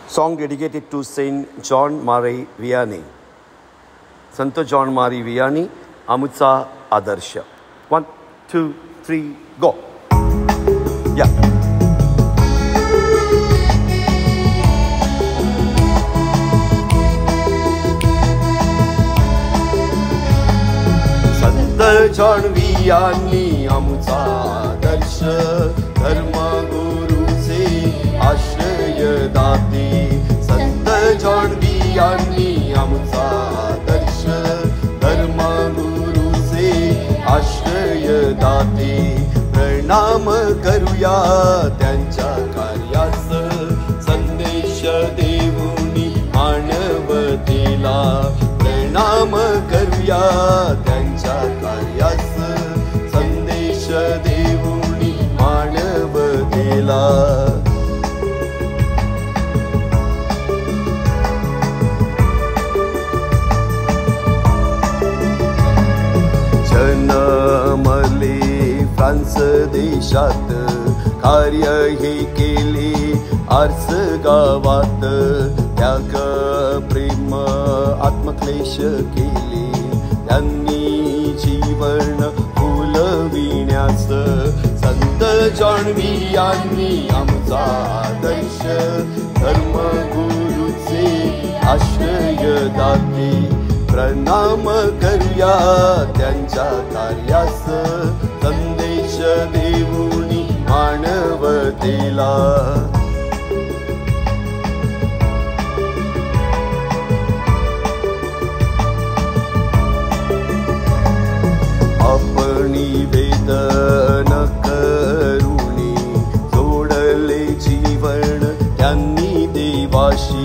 Song dedicated to Saint John Marie Vianney. Santo John Marie Vianney, Amutsa Adarsha. 1, 2, 3, go. Yeah. Sant John Vianney आमचा आदर्श धर्म गुरुचे आश्रय दाते. संत John Vianney आमचा आदर्श धर्म गुरुचे आश्रय दाते. प्रणाम करूया त्यांच्या कार्यास संदेश देऊनी मानवतेला. प्रणाम करूया त्यांच्या कार्यास संदेश देऊनी मानवतेला. जन्मले फ्रान्स देशात कार्य हे केले आर्स गावात. त्याग प्रेम आत्मक्लेश केले त्यांनी जीवन फुलविण्यास. संत जॉन वियानी आमचा आदर्श धर्म गुरुचे आश्रय दाते. प्रणाम करूया त्यांच्या कार्यास संदेश देऊनी मानवतेला. आपणी वेद न करुणी जोडले जीवन त्यांनी देवाशी.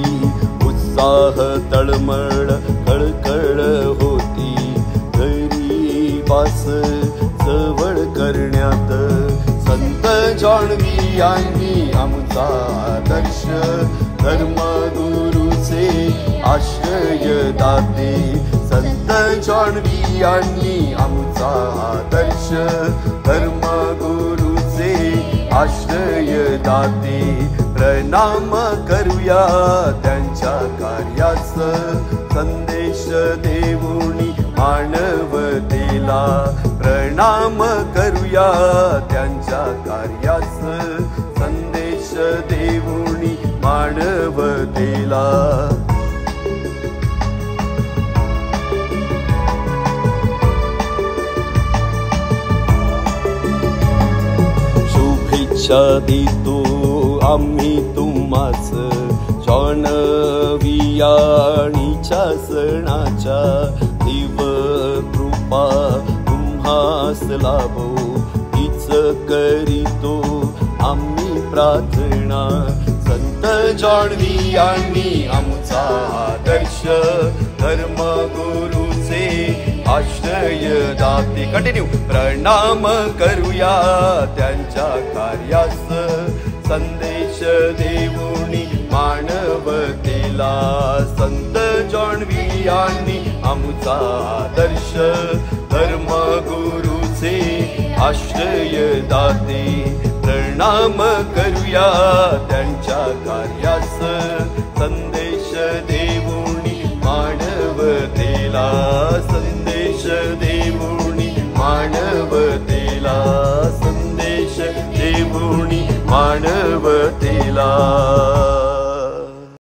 उत्साह तळमळ कळकळ होती गरीबास जवळ करण्यात. संत जॉन वियानी आमचा आदर्श धर्म गुरुचे आश्रय दाते. संत जॉन वियानी आमचा आदर्श धर्म गुरुचे आश्रय दाते. प्रणाम करूया त्यांच्या कार्यास संदेश देऊनी मानवतेला. प्रणाम करूया त्यांच्या कार्यास संदेश देऊनी मानवतेला. शुभेच्छा देतो आम्ही तुम्हास जॉन वियानीच्या सणाच्या. देव कृपा तुम्हास लाभो हीच करीतो आम्ही प्रार्थना. संत जॉन वियानी आमचा आदर्श धर्म गुरुचे आश्रय दाते. कंटिन्यू. प्रणाम करूया त्यांच्या कार्यास संदेश देऊनी मानवतेला. संत जॉन वियानी आमचा आदर्श धर्म गुरुचे आश्रय दाते. प्रणाम करूया त्यांच्या कार्यास संदेश देऊनी मानवतेला. संदेश देऊनी मानवतेला. संदेश देऊनी मानवतेला.